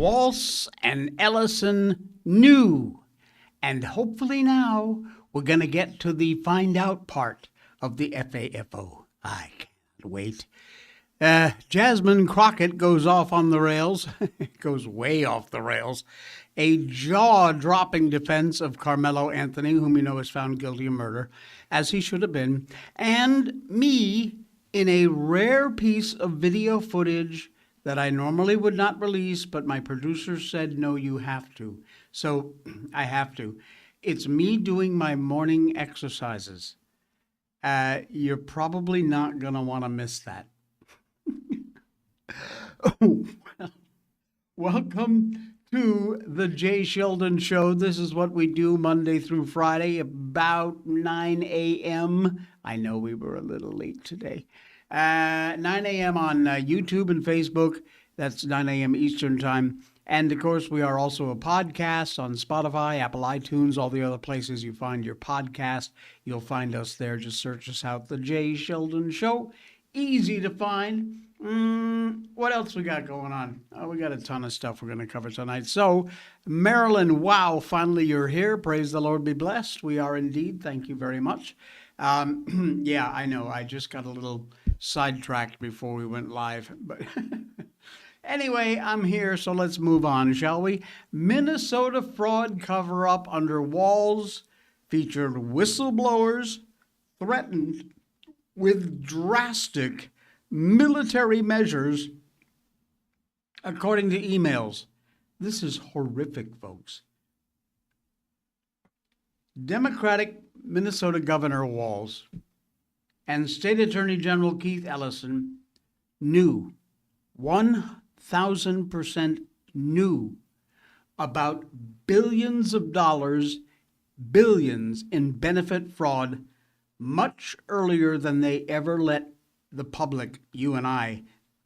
Walz and Ellison knew. And hopefully now we're going to get to the find out part of the FAFO. I can't wait. Jasmine Crockett goes off on the rails, goes way off the rails. A jaw-dropping defense of Carmelo Anthony, whom you know is found guilty of murder, as he should have been, and me in a rare piece of video footage that I normally would not release, but my producer said, no, you have to. So I have to. It's me doing my morning exercises. You're probably not going to want to miss that. Oh, well, welcome to the Jay Sheldon Show. This is what we do Monday through Friday, about 9 a.m. I know we were a little late today. 9 a.m. on YouTube and Facebook. That's 9 a.m. Eastern Time. And, of course, we are also a podcast on Spotify, Apple iTunes, all the other places you find your podcast. You'll find us there. Just search us out, The Jay Sheldon Show. Easy to find. What else we got going on? Oh, we got a ton of stuff we're going to cover tonight. So, Marilyn, wow, finally you're here. Praise the Lord, be blessed. We are indeed. Thank you very much. Yeah, I know. I just got a little sidetracked before we went live. But anyway, I'm here, so let's move on, shall we? Minnesota fraud cover-up under Walz featured whistleblowers threatened with drastic military measures, according to emails. This is horrific, folks. Democratic Minnesota Governor Walz and State Attorney General Keith Ellison knew, 1,000% knew about billions of dollars, billions in benefit fraud much earlier than they ever let the public, you and I,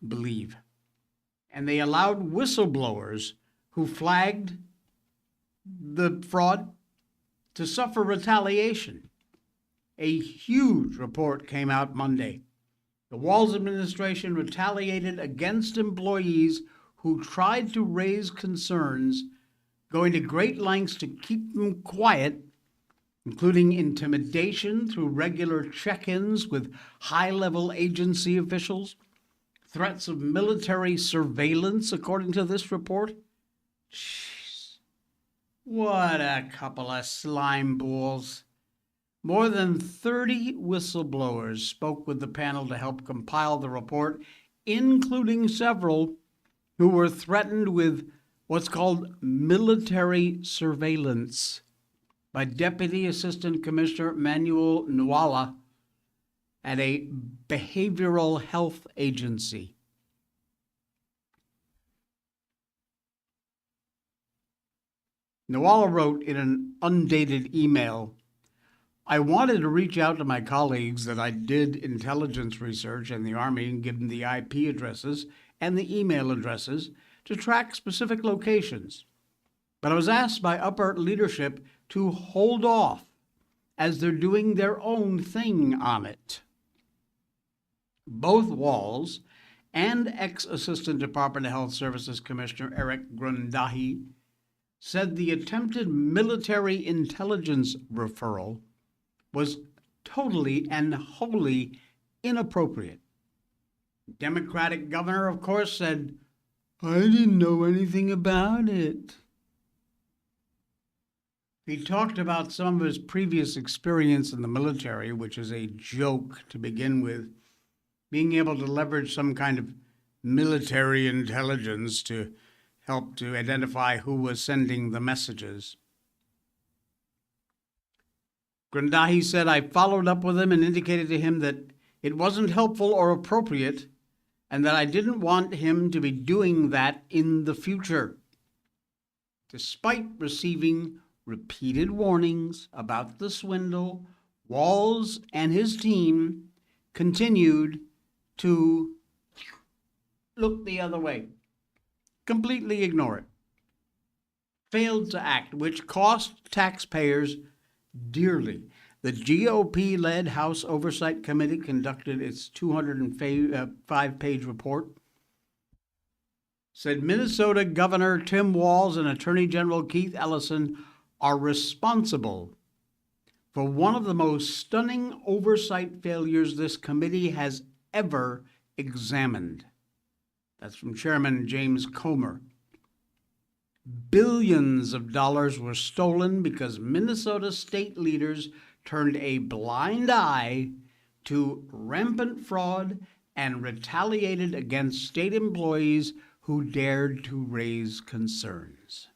believe. And they allowed whistleblowers who flagged the fraud to suffer retaliation. A huge report came out Monday. The Walz administration retaliated against employees who tried to raise concerns, going to great lengths to keep them quiet, including intimidation through regular check-ins with high-level agency officials, threats of military surveillance, according to this report. Jeez, what a couple of slime balls. More than 30 whistleblowers spoke with the panel to help compile the report, including several who were threatened with what's called military surveillance by Deputy Assistant Commissioner Manuel Nuala at a behavioral health agency. Nuala wrote in an undated email, I wanted to reach out to my colleagues that I did intelligence research in the Army and give them the IP addresses and the email addresses to track specific locations. But I was asked by upper leadership to hold off as they're doing their own thing on it. Both Walz and ex-Assistant Department of Health Services Commissioner Eric Grundahi said the attempted military intelligence referral was totally and wholly inappropriate. Democratic governor, of course, said, I didn't know anything about it. He talked about some of his previous experience in the military, which is a joke to begin with, being able to leverage some kind of military intelligence to help to identify who was sending the messages. Grundahi said, I followed up with him and indicated to him that it wasn't helpful or appropriate and that I didn't want him to be doing that in the future. Despite receiving repeated warnings about the swindle, Walz and his team continued to look the other way, completely ignore it, failed to act, which cost taxpayers dearly. The GOP-led House Oversight Committee conducted its 205-page report said Minnesota Governor Tim Walz and Attorney General Keith Ellison are responsible for one of the most stunning oversight failures this committee has ever examined. That's from Chairman James Comer. Billions of dollars were stolen because Minnesota state leaders turned a blind eye to rampant fraud and retaliated against state employees who dared to raise concerns.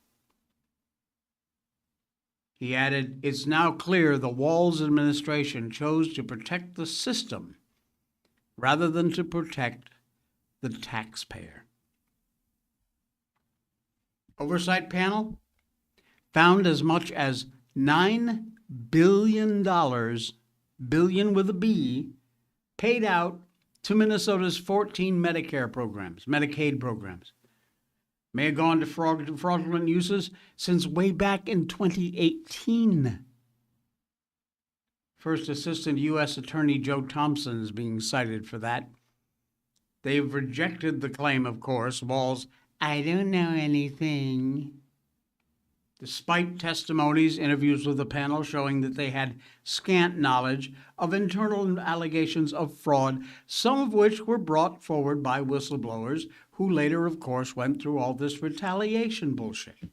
He added, "It's now clear the Walz administration chose to protect the system rather than to protect the taxpayer." Oversight panel found as much as $9 billion, billion with a B, paid out to Minnesota's 14 Medicare programs, Medicaid programs. May have gone to fraudulent uses since way back in 2018. First Assistant U.S. Attorney Joe Thompson is being cited for that. They've rejected the claim, of course, Walz, "I don't know anything," despite testimonies, interviews with the panel showing that they had scant knowledge of internal allegations of fraud, some of which were brought forward by whistleblowers who later, of course, went through all this retaliation bullshit.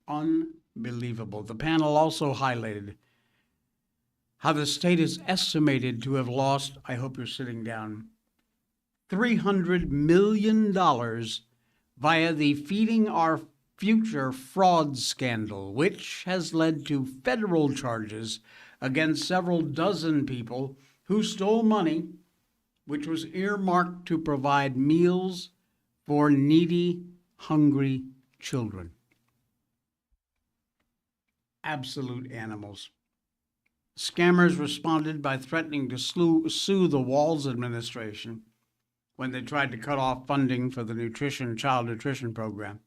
Unbelievable. The panel also highlighted how the state is estimated to have lost, I hope you're sitting down, $300 million via the Feeding Our Future fraud scandal, which has led to federal charges against several dozen people who stole money which was earmarked to provide meals for needy, hungry children. Absolute animals. Scammers responded by threatening to sue the Walz administration when they tried to cut off funding for the child nutrition program.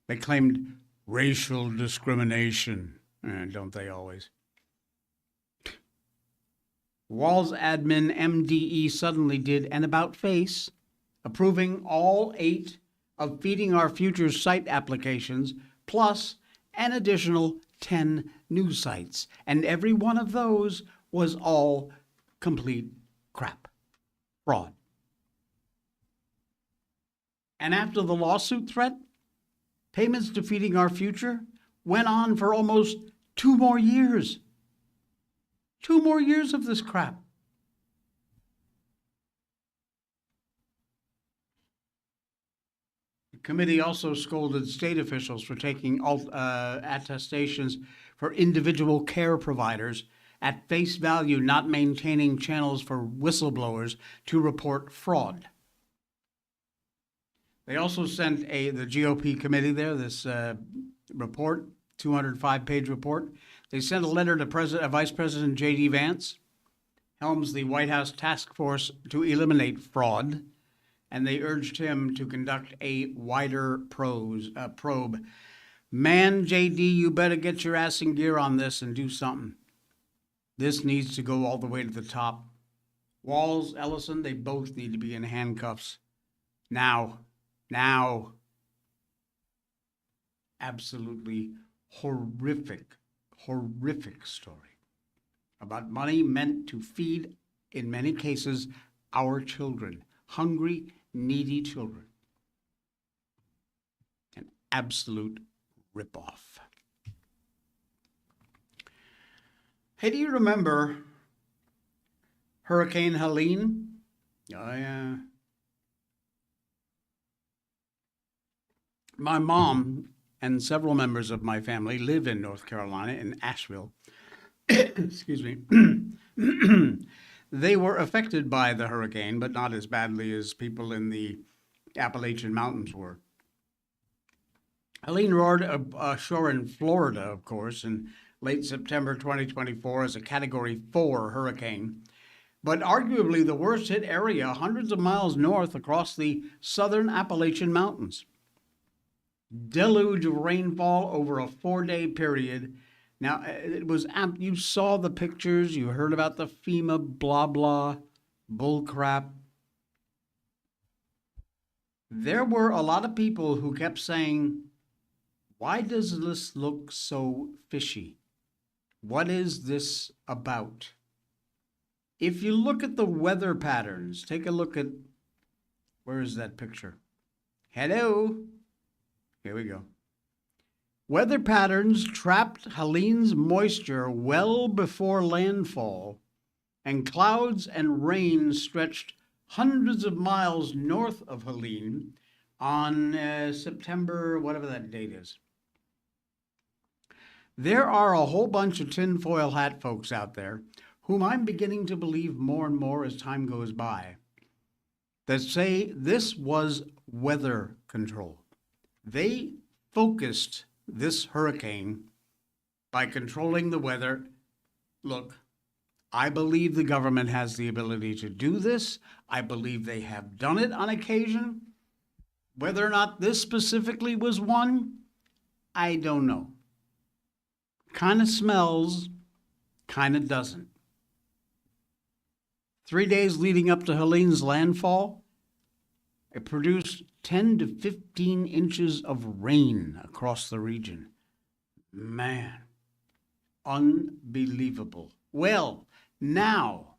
They claimed racial discrimination, don't they always? Walz admin MDE suddenly did an about-face, approving all 8 of Feeding Our Future site applications, plus an additional 10 new sites. And every one of those was all complete crap, fraud. And after the lawsuit threat, payments to Feeding Our Future went on for almost 2 more years. 2 more years of this crap. The committee also scolded state officials for taking attestations for individual care providers at face value, not maintaining channels for whistleblowers to report fraud. They also sent the GOP committee there, this report, 205-page report. They sent a letter to Vice President J.D. Vance, helms the White House task force to eliminate fraud, and they urged him to conduct a wider probe. Man, J.D., you better get your ass in gear on this and do something. This needs to go all the way to the top. Walz, Ellison, they both need to be in handcuffs. Now. Absolutely horrific story about money meant to feed, in many cases, our children, hungry, needy children. An absolute ripoff. Hey, do you remember Hurricane Helene? Oh, yeah. My mom and several members of my family live in North Carolina, in Asheville. Excuse me. They were affected by the hurricane, but not as badly as people in the Appalachian Mountains were. Helene roared ashore in Florida, of course, in late September 2024 as a Category 4 hurricane, but arguably the worst hit area hundreds of miles north across the southern Appalachian Mountains. Deluge of rainfall over a 4-day period Now, it was, you saw the pictures, you heard about the FEMA blah blah bull crap. There were a lot of people who kept saying, why does this look so fishy? What is this about? If you look at the weather patterns, take a look at, where is that picture? Hello? Here we go. Weather patterns trapped Helene's moisture well before landfall, and clouds and rain stretched hundreds of miles north of Helene on September, whatever that date is. There are a whole bunch of tinfoil hat folks out there, whom I'm beginning to believe more and more as time goes by, that say this was weather control. They focused this hurricane by controlling the weather. Look, I believe the government has the ability to do this. I believe they have done it on occasion. Whether or not this specifically was one, I don't know. Kind of smells, kind of doesn't. 3 days leading up to Helene's landfall, it produced 10 to 15 inches of rain across the region. Man, unbelievable. Well, now,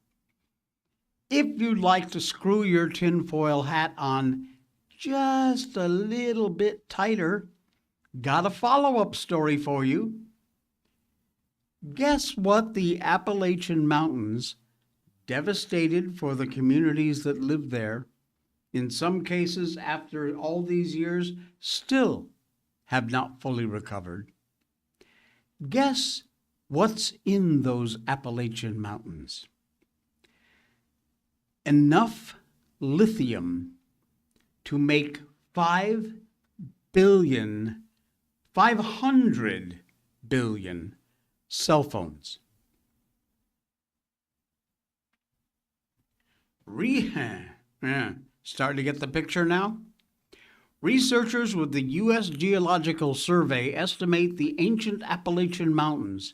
if you'd like to screw your tinfoil hat on just a little bit tighter, got a follow-up story for you. Guess what the Appalachian Mountains, devastated for the communities that live there, in some cases after all these years, still have not fully recovered. Guess what's in those Appalachian Mountains? Enough lithium to make 500 billion cell phones. Starting to get the picture now? Researchers with the U.S. Geological Survey estimate the ancient Appalachian Mountains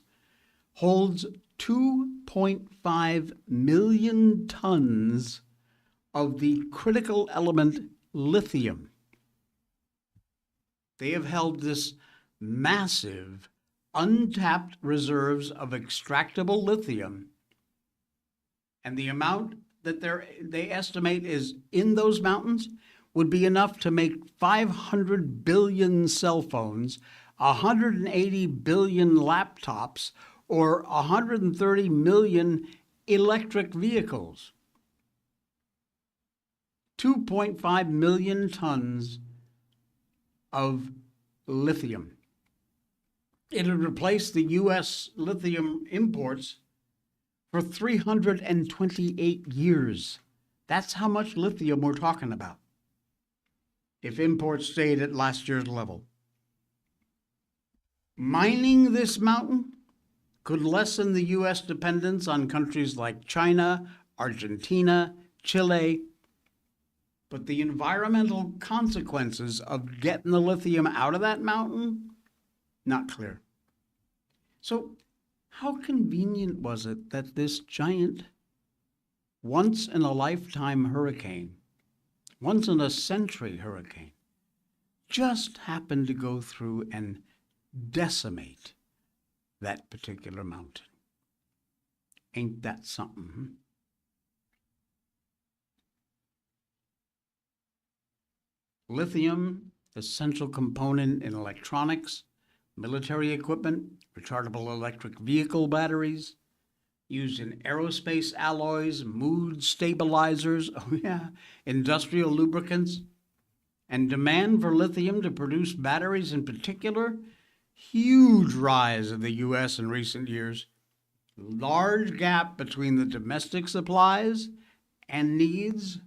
holds 2.5 million tons of the critical element lithium. They have held this massive, untapped reserves of extractable lithium, and the amount that they estimate is in those mountains would be enough to make 500 billion cell phones, 180 billion laptops, or 130 million electric vehicles. 2.5 million tons of lithium. It would replace the U.S. lithium imports for 328 years. That's how much lithium we're talking about, if imports stayed at last year's level. Mining this mountain could lessen the U.S. dependence on countries like China, Argentina, Chile, but the environmental consequences of getting the lithium out of that mountain, not clear. So how convenient was it that this giant, once-in-a-lifetime hurricane, once-in-a-century hurricane, just happened to go through and decimate that particular mountain? Ain't that something? Lithium, essential component in electronics, military equipment, rechargeable electric vehicle batteries, used in aerospace alloys, mood stabilizers, industrial lubricants, and demand for lithium to produce batteries in particular, huge rise in the U.S. in recent years. Large gap between the domestic supplies and needs.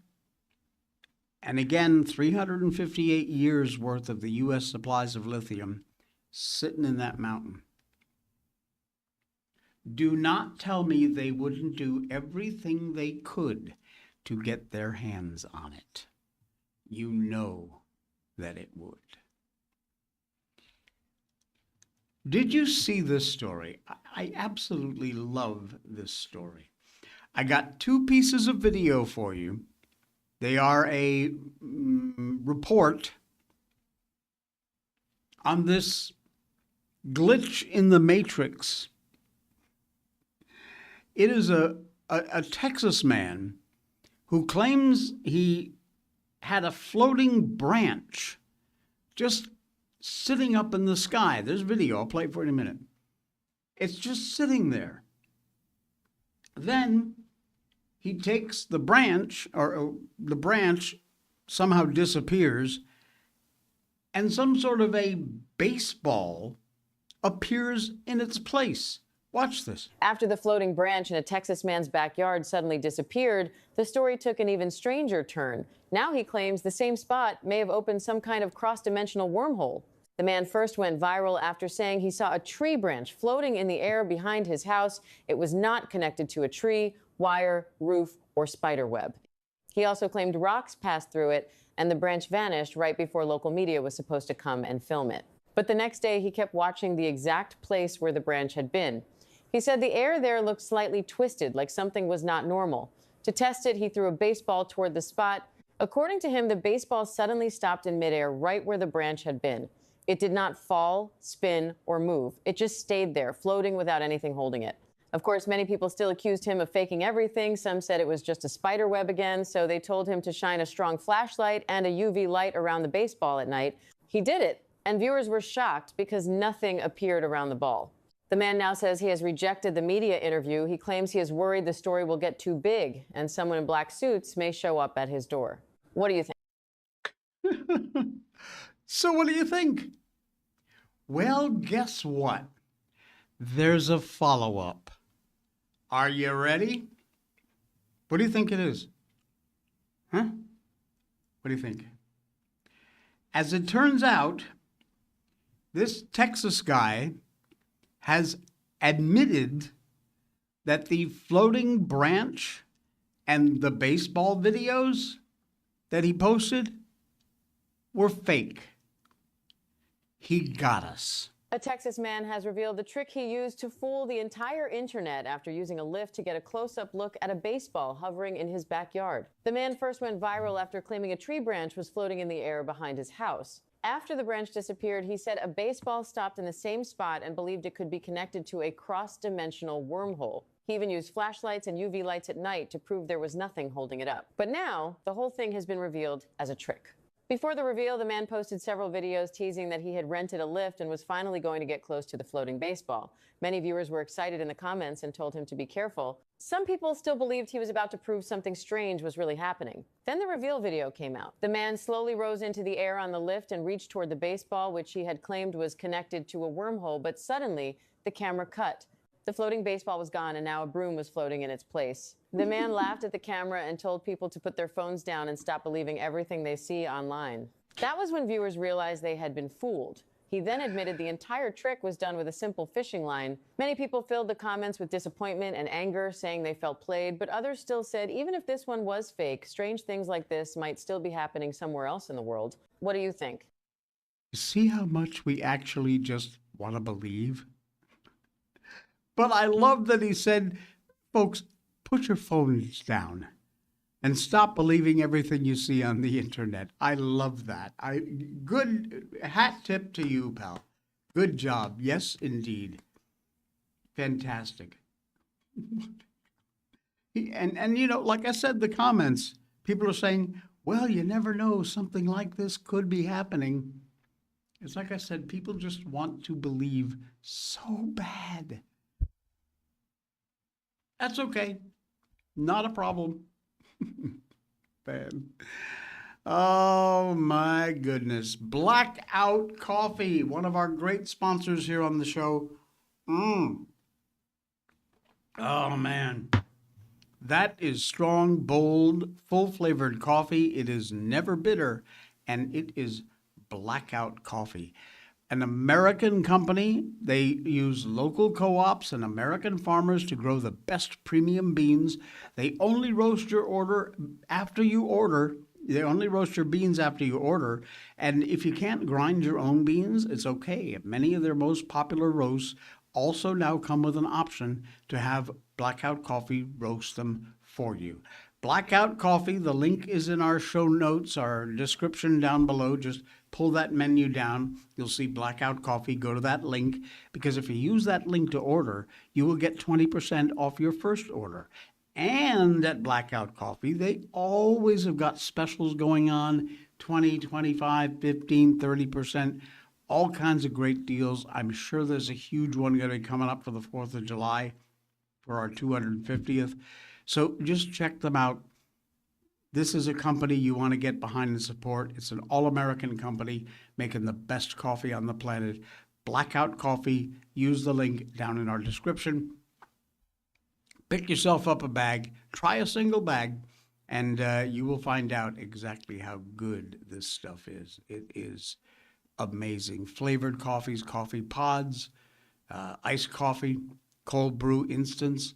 And again, 358 years worth of the U.S. supplies of lithium sitting in that mountain. Do not tell me they wouldn't do everything they could to get their hands on it. You know that it would. Did you see this story? I absolutely love this story. I got two pieces of video for you. They are a report on this glitch in the matrix. It is a Texas man who claims he had a floating branch just sitting up in the sky. There's video. I'll play it for you in a minute. It's just sitting there. Then he takes the branch, or the branch somehow disappears, and some sort of a baseball appears in its place. Watch this. After the floating branch in a Texas man's backyard suddenly disappeared, the story took an even stranger turn. Now he claims the same spot may have opened some kind of cross-dimensional wormhole. The man first went viral after saying he saw a tree branch floating in the air behind his house. It was not connected to a tree, wire, roof, or spider web. He also claimed rocks passed through it and the branch vanished right before local media was supposed to come and film it. But the next day, he kept watching the exact place where the branch had been. He said the air there looked slightly twisted, like something was not normal. To test it, he threw a baseball toward the spot. According to him, the baseball suddenly stopped in midair right where the branch had been. It did not fall, spin, or move. It just stayed there, floating without anything holding it. Of course, many people still accused him of faking everything. Some said it was just a spider web again, so they told him to shine a strong flashlight and a UV light around the baseball at night. He did it, and viewers were shocked because nothing appeared around the ball. The man now says he has rejected the media interview. He claims he is worried the story will get too big and someone in black suits may show up at his door. What do you think? So what do you think? Well, guess what? There's a follow-up. Are you ready? What do you think it is? Huh? What do you think? As it turns out, this Texas guy has admitted that the floating branch and the baseball videos that he posted were fake. He got us. A Texas man has revealed the trick he used to fool the entire internet after using a lift to get a close-up look at a baseball hovering in his backyard. The man first went viral after claiming a tree branch was floating in the air behind his house. After the branch disappeared, he said a baseball stopped in the same spot and believed it could be connected to a cross-dimensional wormhole. He even used flashlights and UV lights at night to prove there was nothing holding it up. But now, the whole thing has been revealed as a trick. Before the reveal, the man posted several videos teasing that he had rented a lift and was finally going to get close to the floating baseball. Many viewers were excited in the comments and told him to be careful. Some people still believed he was about to prove something strange was really happening. Then the reveal video came out. The man slowly rose into the air on the lift and reached toward the baseball, which he had claimed was connected to a wormhole, but suddenly the camera cut. The floating baseball was gone, and now a broom was floating in its place. The man laughed at the camera and told people to put their phones down and stop believing everything they see online. That was when viewers realized they had been fooled. He then admitted the entire trick was done with a simple fishing line. Many people filled the comments with disappointment and anger, saying they felt played, but others still said even if this one was fake, strange things like this might still be happening somewhere else in the world. What do you think? See how much we actually just want to believe? But I love that he said, folks, put your phones down and stop believing everything you see on the internet. I love that. Good hat tip to you, pal. Good job. Yes, indeed. Fantastic. And you know, like I said, the comments, people are saying, well, you never know, something like this could be happening. It's like I said, people just want to believe so bad. That's okay. Not a problem. Man. Oh my goodness. Blackout Coffee, one of our great sponsors here on the show. Oh man. That is strong, bold, full-flavored coffee. It is never bitter, and it is Blackout Coffee. An American company. They use local co-ops and American farmers to grow the best premium beans. They only roast your order after you order. They only roast your beans after you order. And if you can't grind your own beans, it's okay. Many of their most popular roasts also now come with an option to have Blackout Coffee roast them for you. Blackout Coffee, the link is in our show notes, our description down below. Just pull that menu down. You'll see Blackout Coffee. Go to that link, because if you use that link to order, you will get 20% off your first order. And at Blackout Coffee, they always have got specials going on, 20, 25, 15, 30%, all kinds of great deals. I'm sure there's a huge one going to be coming up for the 4th of July for our 250th. So just check them out. This is a company you want to get behind and support. It's an all-American company making the best coffee on the planet. Blackout Coffee. Use the link down in our description. Pick yourself up a bag, try a single bag, and you will find out exactly how good this stuff is. It is amazing. Flavored coffees, coffee pods, iced coffee, cold brew instants.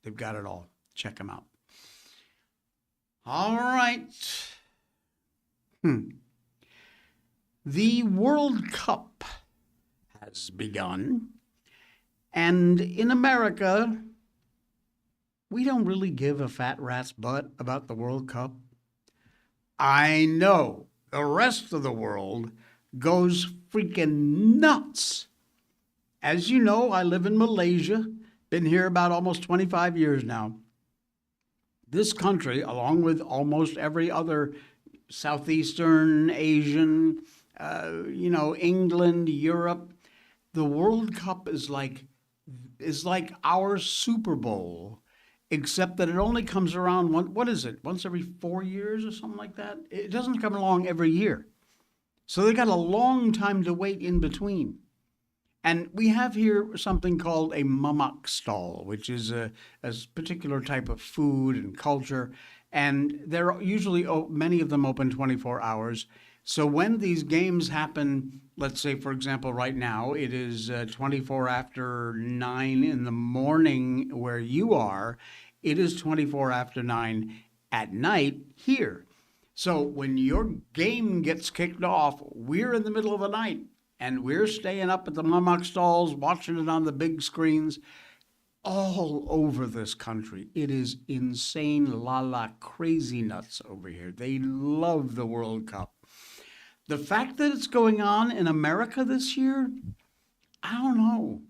They've got it all. Check them out. All right. The World Cup has begun, and in America, we don't really give a fat rat's butt about the World Cup. I know the rest of the world goes freaking nuts. As you know, I live in Malaysia, been here about almost 25 years now. This country, along with almost every other Southeastern Asian, England, Europe, the World Cup is like our Super Bowl, except that it only comes around, once every 4 years or something like that? It doesn't come along every year. So they got a long time to wait in between. And we have here something called a mamak stall, which is a particular type of food and culture. And they're usually, many of them open 24 hours. So when these games happen, let's say, for example, right now, it is 24 after 9 in the morning where you are. It is 24 after 9 at night here. So when your game gets kicked off, we're in the middle of the night, and we're staying up at the mamak stalls, watching it on the big screens all over this country. It is insane, crazy nuts over here. They love the World Cup. The fact that it's going on in America this year, I don't know.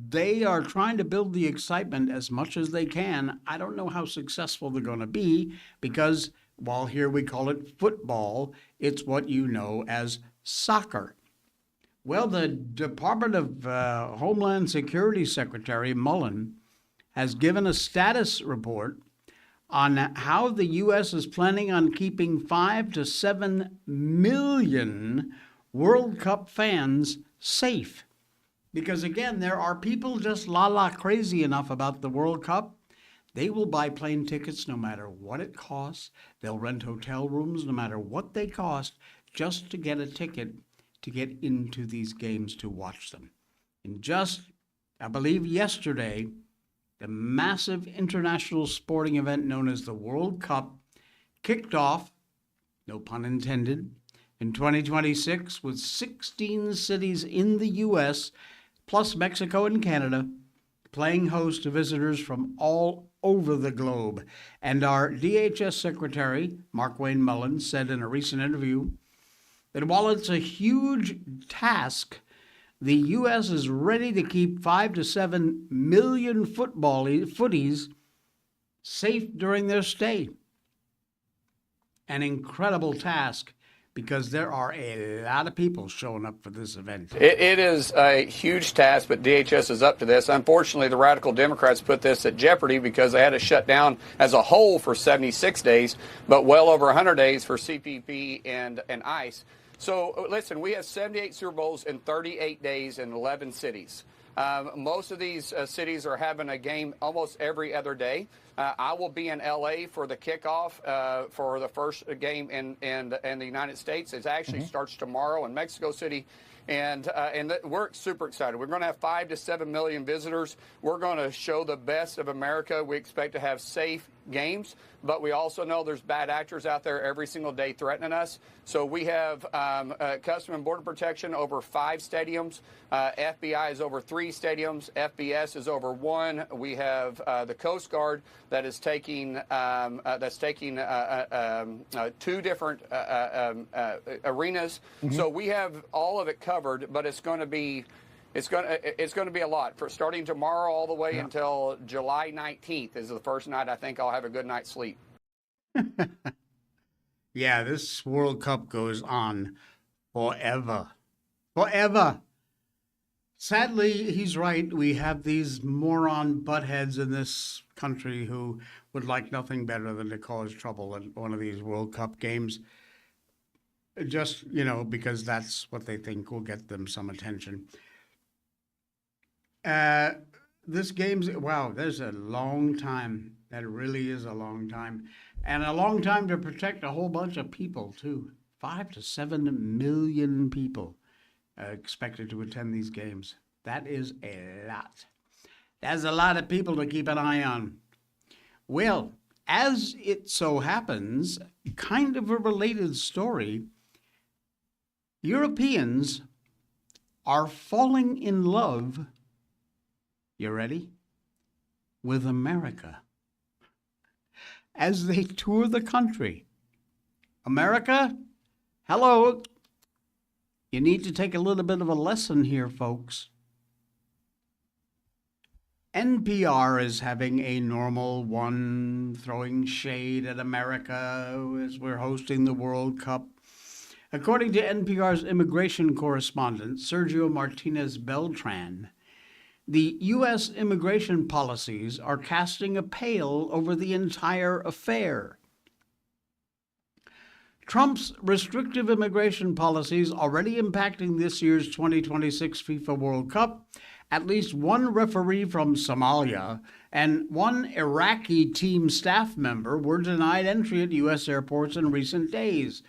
They are trying to build the excitement as much as they can. I don't know how successful they're going to be, because while here we call it football, it's what you know as soccer. Well, the Department of Homeland Security Secretary Mullen has given a status report on how the U.S. is planning on keeping 5 to 7 million World Cup fans safe. Because, again, there are people just crazy enough about the World Cup. They will buy plane tickets no matter what it costs. They'll rent hotel rooms no matter what they cost, just to get a ticket to get into these games to watch them. And just, I believe yesterday, the massive international sporting event known as the World Cup kicked off, no pun intended, in 2026 with 16 cities in the U.S., plus Mexico and Canada, playing host to visitors from all over the globe. And our DHS Secretary, Mark Wayne Mullen, said in a recent interview that while it's a huge task, the U.S. is ready to keep 5 to 7 million footies safe during their stay. An incredible task, because there are a lot of people showing up for this event. It is a huge task, but DHS is up to this. Unfortunately, the radical Democrats put this at jeopardy because they had to shut down as a whole for 76 days, but well over 100 days for CPP and ICE. So, listen, we have 78 Super Bowls in 38 days in 11 cities. Most of these cities are having a game almost every other day. I will be in L.A. for the kickoff for the first game in the United States. It actually starts tomorrow in Mexico City. And we're super excited. We're going to have 5 to 7 million visitors. We're going to show the best of America. We expect to have safe games, but we also know there's bad actors out there every single day threatening us. So we have Customs and Border Protection over 5 stadiums. FBI is over 3 stadiums. FBS is over 1. We have the Coast Guard that is taking 2 different arenas. So we have all of it covered, but it's going to be a lot. For starting tomorrow all the way until July 19th is the first night I think I'll have a good night's sleep. Yeah, this World Cup goes on forever. Forever. Sadly, he's right. We have these moron buttheads in this country who would like nothing better than to cause trouble at one of these World Cup games. Just, because that's what they think will get them some attention. This game's, wow, there's a long time. That really is a long time. And a long time to protect a whole bunch of people, too. 5 to 7 million people expected to attend these games. That is a lot. That's a lot of people to keep an eye on. Well, as it so happens, kind of a related story, Europeans are falling in love, you ready, with America as they tour the country. America, hello. You need to take a little bit of a lesson here, folks. NPR is having a normal one, throwing shade at America as we're hosting the World Cup. According to NPR's immigration correspondent, Sergio Martinez Beltran, the U.S. immigration policies are casting a pale over the entire affair. Trump's restrictive immigration policies already impacting this year's 2026 FIFA World Cup. At least one referee from Somalia and one Iraqi team staff member were denied entry at U.S. airports in recent days.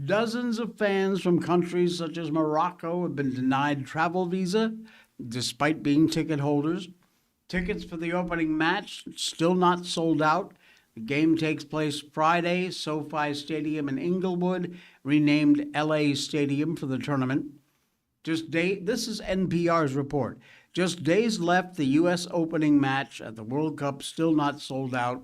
Dozens of fans from countries such as Morocco have been denied travel visa despite being ticket holders. Tickets for the opening match still not sold out. The game takes place Friday, SoFi Stadium in Inglewood, renamed LA Stadium for the tournament. This is NPR's report. Just days left the U.S. opening match at the World Cup, still not sold out.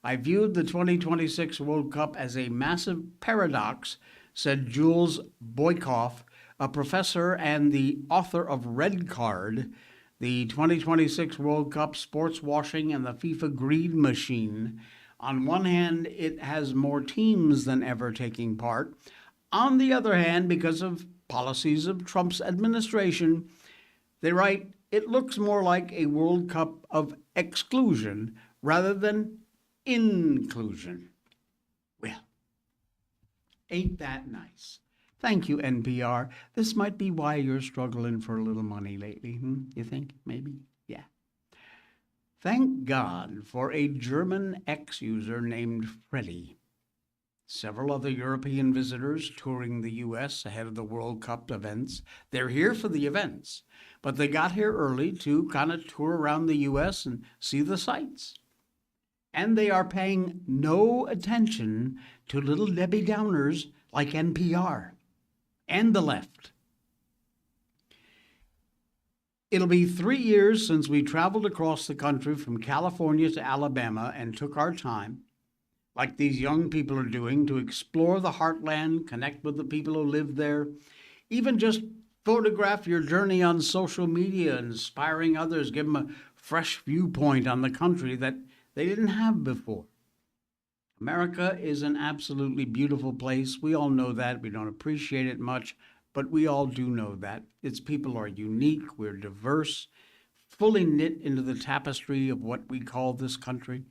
I viewed the 2026 World Cup as a massive paradox, said Jules Boykoff, a professor and the author of Red Card, the 2026 World Cup sports washing and the FIFA greed machine. On one hand, it has more teams than ever taking part. On the other hand, because of policies of Trump's administration, they write, it looks more like a World Cup of exclusion rather than inclusion. Well, ain't that nice? Thank you, NPR. This might be why you're struggling for a little money lately, You think? Maybe? Yeah. Thank God for a German ex-user named Freddie. Several other European visitors touring the U.S. ahead of the World Cup events. They're here for the events, but they got here early to kind of tour around the U.S. and see the sights. And they are paying no attention to little Debbie Downers like NPR and the left. It'll be 3 years since we traveled across the country from California to Alabama and took our time, like these young people are doing, to explore the heartland, connect with the people who live there, even just photograph your journey on social media, inspiring others, give them a fresh viewpoint on the country that they didn't have before. America is an absolutely beautiful place. We all know that. We don't appreciate it much, but we all do know that. Its people are unique. We're diverse, fully knit into the tapestry of what we call this country.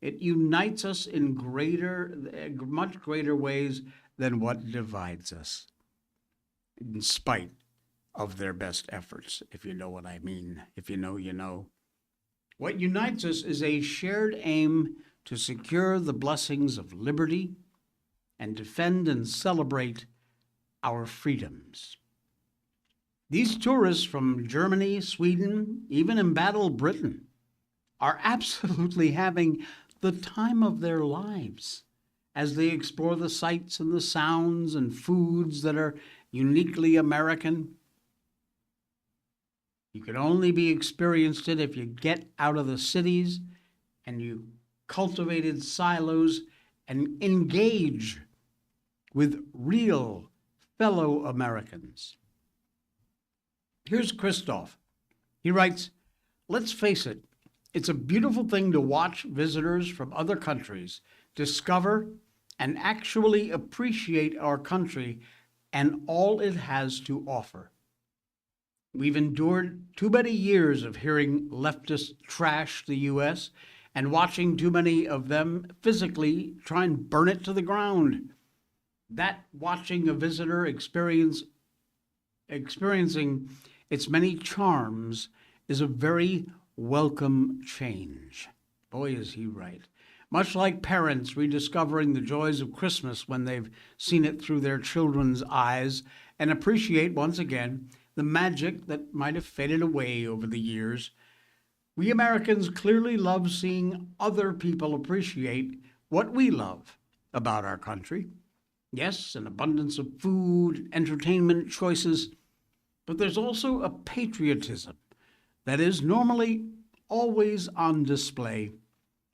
It unites us in much greater ways than what divides us, in spite of their best efforts, if you know what I mean. If you know, you know. What unites us is a shared aim to secure the blessings of liberty and defend and celebrate our freedoms. These tourists from Germany, Sweden, even embattled Britain, are absolutely having the time of their lives as they explore the sights and the sounds and foods that are uniquely American. You can only be experienced it if you get out of the cities and you cultivated silos and engage with real fellow Americans. Here's Christoph. He writes, "Let's face it, it's a beautiful thing to watch visitors from other countries discover and actually appreciate our country and all it has to offer. We've endured too many years of hearing leftists trash the U.S. and watching too many of them physically try and burn it to the ground. That watching a visitor experiencing its many charms is a very welcome change." Boy, is he right. Much like parents rediscovering the joys of Christmas when they've seen it through their children's eyes and appreciate once again the magic that might have faded away over the years, we Americans clearly love seeing other people appreciate what we love about our country. Yes, an abundance of food, entertainment choices, but there's also a patriotism that is normally always on display,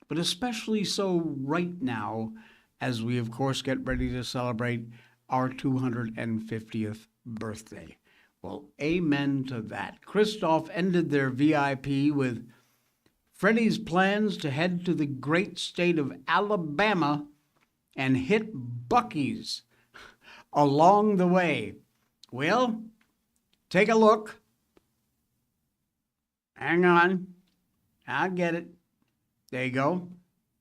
but especially so right now as we, of course, get ready to celebrate our 250th birthday. Well, amen to that. Christoph ended their VIP with Freddie's plans to head to the great state of Alabama and hit Buc-ee's along the way. Well, take a look. Hang on. I'll get it. There you go.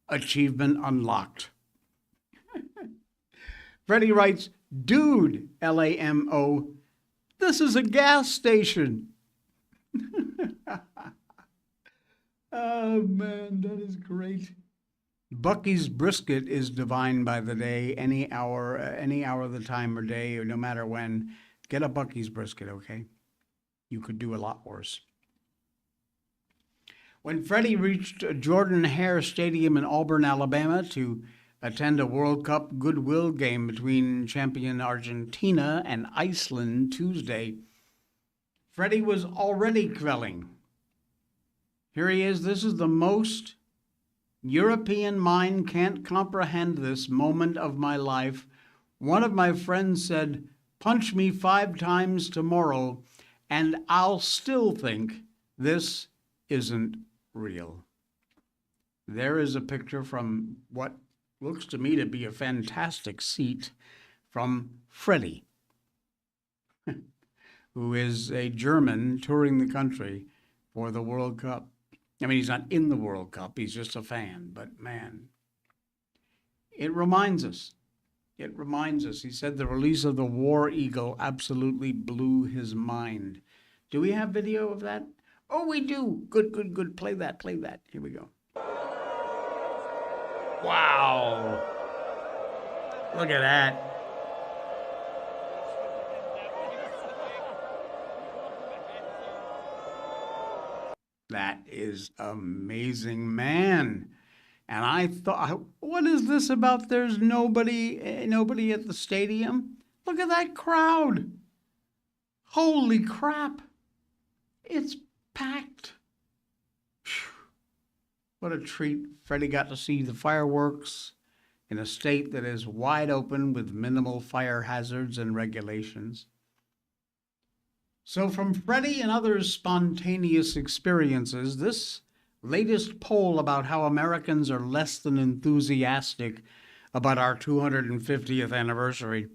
Achievement unlocked. Freddie writes, "Dude, LAMO, this is a gas station." Oh, man, that is great. Buc-ee's brisket is divine by the day, any hour of the time or day, or no matter when. Get a Buc-ee's brisket, okay? You could do a lot worse. When Freddie reached Jordan Hare Stadium in Auburn, Alabama to attend a World Cup goodwill game between champion Argentina and Iceland Tuesday, Freddie was already quelling. Here he is. This is the most European mind can't comprehend this moment of my life. One of my friends said, "Punch me 5 times tomorrow, and I'll still think this isn't real." There is a picture from what looks to me to be a fantastic seat from Freddie, who is a German touring the country for the World Cup. I mean, he's not in the World Cup, he's just a fan, but man, it reminds us. It reminds us. He said the release of the War Eagle absolutely blew his mind. Do we have video of that? Oh, we do. Good, good, good. Play that, play that. Here we go. Wow. Look at that. That is amazing, man. And I thought, what is this about there's nobody at the stadium? Look at that crowd. Holy crap. It's packed. Whew. What a treat. Freddie got to see the fireworks in a state that is wide open with minimal fire hazards and regulations. So from Freddie and others' spontaneous experiences, this latest poll about how Americans are less than enthusiastic about our 250th anniversary.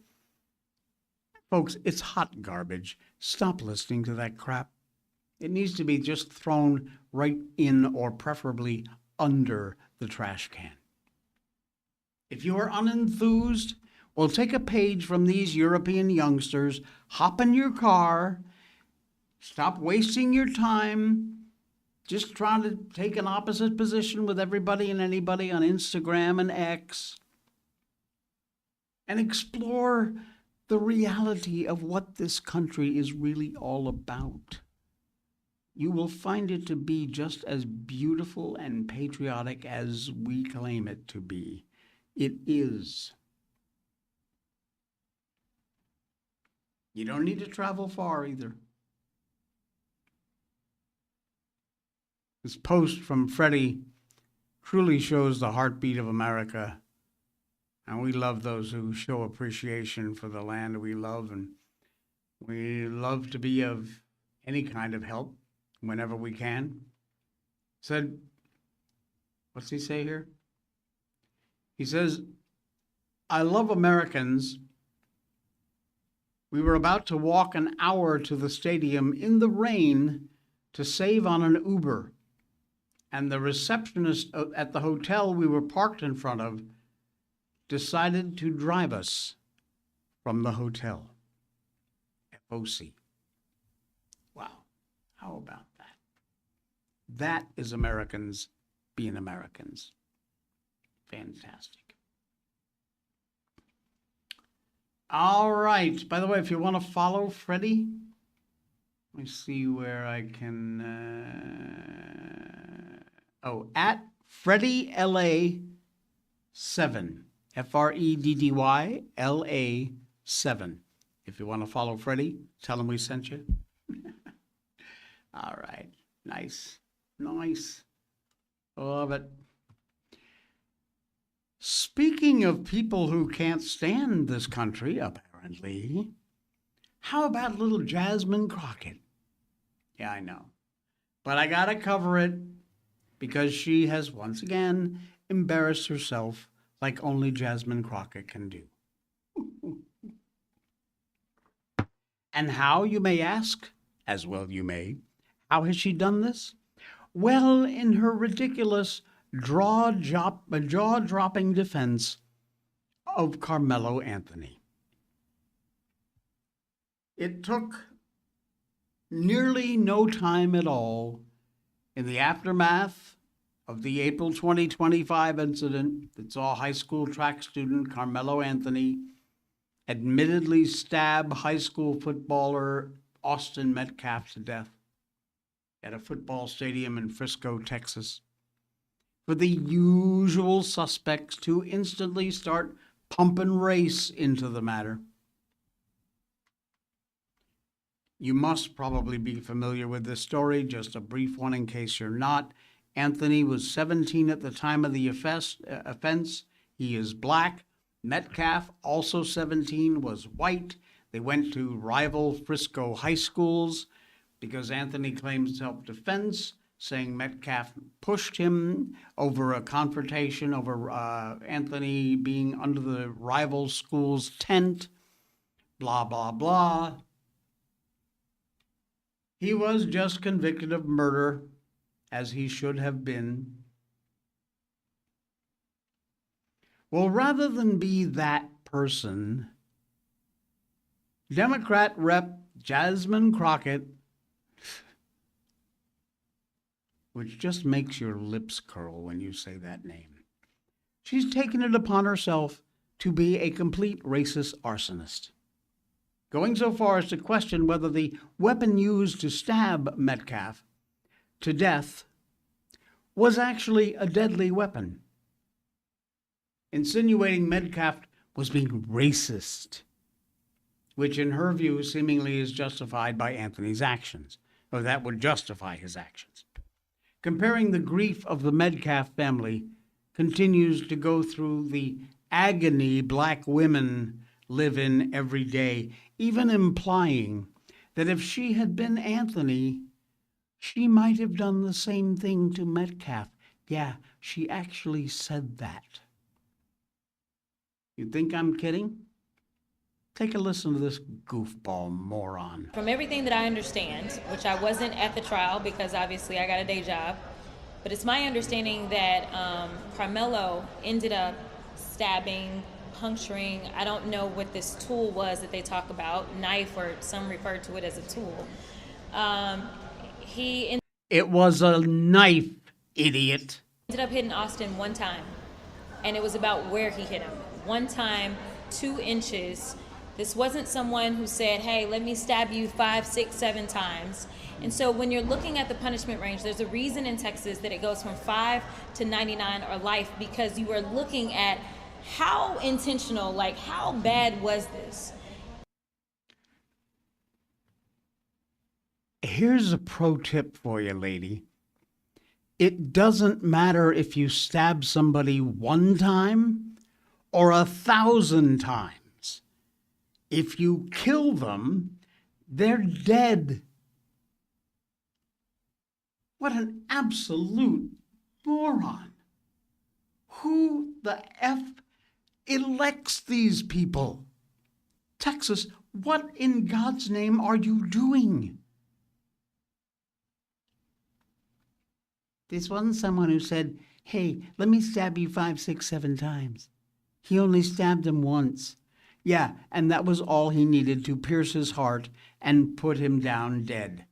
Folks, it's hot garbage. Stop listening to that crap. It needs to be just thrown right in or preferably under the trash can. If you are unenthused, well, take a page from these European youngsters, hop in your car, stop wasting your time just trying to take an opposite position with everybody and anybody on Instagram and X, and explore the reality of what this country is really all about, you will find it to be just as beautiful and patriotic as we claim it to be. It is. You don't need to travel far either. This post from Freddie truly shows the heartbeat of America. And we love those who show appreciation for the land we love. And we love to be of any kind of help whenever we can. Said, what's he say here? He says, I love Americans. We were about to walk an hour to the stadium in the rain to save on an Uber. And the receptionist at the hotel we were parked in front of decided to drive us from the hotel. FOC. Wow. How about that? That is Americans being Americans. Fantastic. All right. By the way, if you want to follow Freddie, let me see where I can. At Freddie LA 7. FREDDY LA 7. If you want to follow Freddie, tell him we sent you. All right. Nice. Nice. Love it. Speaking of people who can't stand this country, apparently, how about little Jasmine Crockett? Yeah, I know. But I got to cover it because she has once again embarrassed herself like only Jasmine Crockett can do. And how, you may ask, as well you may, how has she done this? Well, in her ridiculous jaw-dropping defense of Carmelo Anthony. It took nearly no time at all in the aftermath of the April 2025 incident that saw high school track student Carmelo Anthony admittedly stab high school footballer Austin Metcalf to death at a football stadium in Frisco, Texas, for the usual suspects to instantly start pumping race into the matter. You must probably be familiar with this story. Just a brief one in case you're not. Anthony was 17 at the time of the offense. He is black. Metcalf, also 17, was white. They went to rival Frisco high schools because Anthony claims self-defense, saying Metcalf pushed him over a confrontation over Anthony being under the rival school's tent, blah, blah, blah. He was just convicted of murder, as he should have been. Well, rather than be that person, Democrat Rep. Jasmine Crockett, which just makes your lips curl when you say that name, she's taken it upon herself to be a complete racist arsonist, going so far as to question whether the weapon used to stab Metcalf to death was actually a deadly weapon, insinuating Metcalf was being racist, which in her view seemingly is justified by Anthony's actions, or that would justify his actions. Comparing the grief of the Metcalf family continues to go through the agony black women live in every day, even implying that if she had been Anthony, she might have done the same thing to Metcalf. Yeah, she actually said that. You think I'm kidding? Take a listen to this goofball moron. From everything that I understand, which I wasn't at the trial because obviously I got a day job, but it's my understanding that Carmelo ended up stabbing, puncturing, I don't know what this tool was that they talk about, knife, or some refer to it as a tool. It was a knife, idiot. Ended up hitting Austin one time, and it was about where he hit him. One time, 2 inches This wasn't someone who said, hey, let me stab you 5, 6, 7 times. And so when you're looking at the punishment range, there's a reason in Texas that it goes from 5 to 99 or life, because you are looking at how intentional, like how bad was this? Here's a pro tip for you, lady. It doesn't matter if you stab somebody 1 time or 1,000 times. If you kill them, they're dead. What an absolute moron. Who the F elects these people? Texas, what in God's name are you doing? This wasn't someone who said, hey, let me stab you 5, 6, 7 times. He only stabbed him once. Yeah, and that was all he needed to pierce his heart and put him down dead.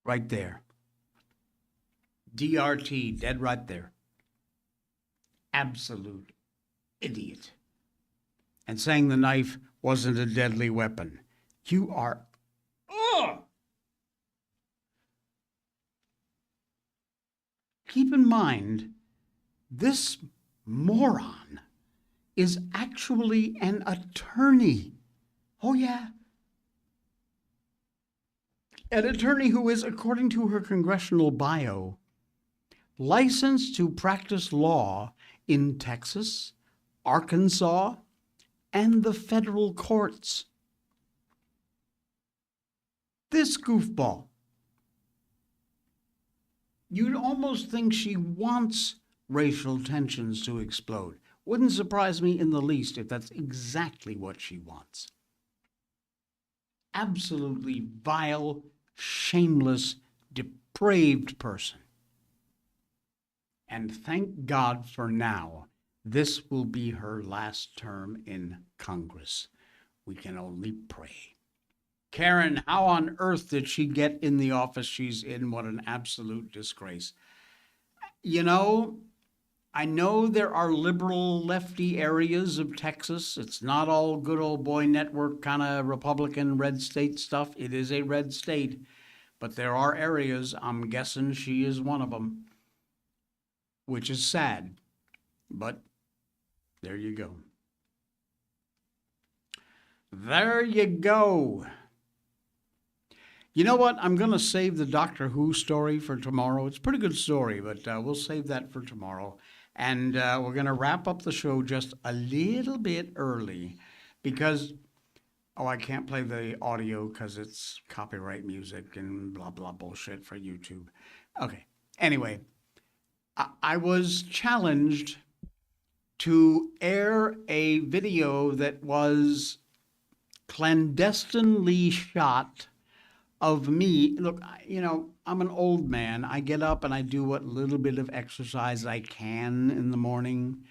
Right there. DRT, dead right there. Absolute idiot. And saying the knife wasn't a deadly weapon. You are... Ugh! Keep in mind, this moron is actually an attorney. Oh, yeah. An attorney who is, according to her congressional bio, licensed to practice law in Texas, Arkansas, and the federal courts. This goofball. You'd almost think she wants racial tensions to explode. Wouldn't surprise me in the least if that's exactly what she wants. Absolutely vile, shameless, depraved person. And thank God for now, this will be her last term in Congress. We can only pray. Karen, how on earth did she get in the office she's in? What an absolute disgrace. You know, I know there are liberal lefty areas of Texas. It's not all good old boy network kind of Republican red state stuff. It is a red state, but there are areas, I'm guessing she is one of them, which is sad, but there you go. There you go. You know what? I'm going to save the Doctor Who story for tomorrow. It's a pretty good story, but we'll save that for tomorrow. And we're going to wrap up the show just a little bit early because, I can't play the audio because it's copyright music and blah, blah bullshit for YouTube. Okay. Anyway, I was challenged to air a video that was clandestinely shot of me. Look, I'm an old man. I get up and I do what little bit of exercise I can in the morning.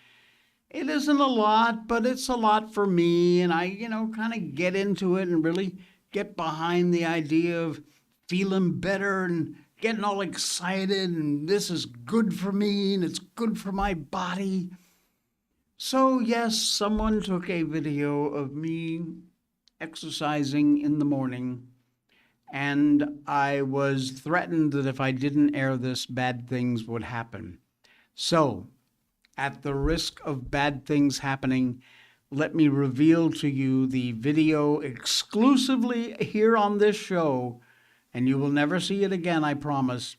It isn't a lot, but it's a lot for me. And I, kind of get into it and really get behind the idea of feeling better and getting all excited. And this is good for me and it's good for my body. So yes, someone took a video of me exercising in the morning. And I was threatened that if I didn't air this, bad things would happen. So, at the risk of bad things happening, let me reveal to you the video exclusively here on this show, and you will never see it again, I promise.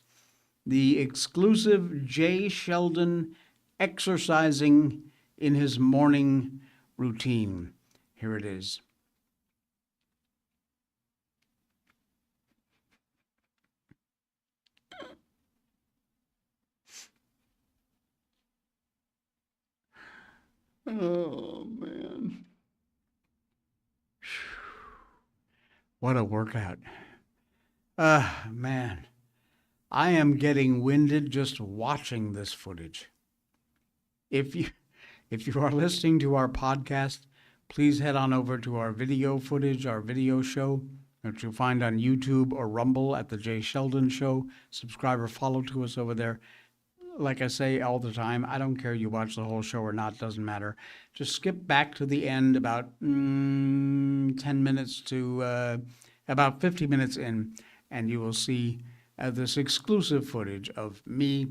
The exclusive Jay Sheldon exercising in his morning routine. Here it is. Oh, man. What a workout. Man. I am getting winded just watching this footage. If you are listening to our podcast, please head on over to our video footage, our video show, which you'll find on YouTube or Rumble at The Jay Sheldon Show. Subscribe or follow to us over there. like I say all the time, I don't care you watch the whole show or not, doesn't matter. Just skip back to the end about 10 minutes to about 50 minutes in, and you will see this exclusive footage of me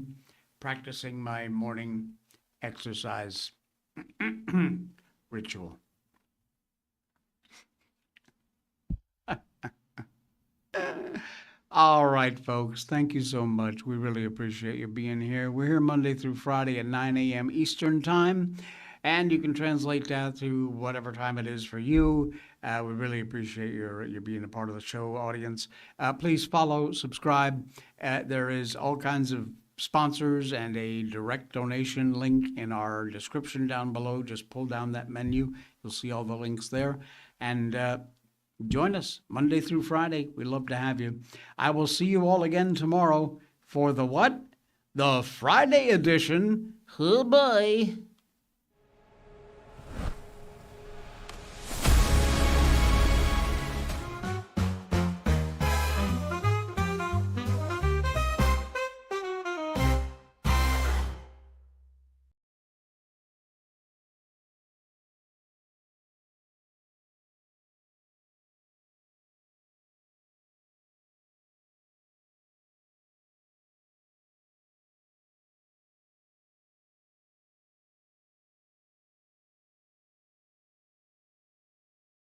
practicing my morning exercise ritual. All right, folks. Thank you so much. We really appreciate you being here. We're here Monday through Friday at 9 a.m. Eastern Time, and you can translate that to whatever time it is for you. We really appreciate your being a part of the show, audience. Please follow, subscribe. There is all kinds of sponsors and a direct donation link in our description down below. Just pull down that menu. You'll see all the links there. And join us Monday through Friday. We'd love to have you. I will see you all again tomorrow for the what? The Friday edition. Oh boy.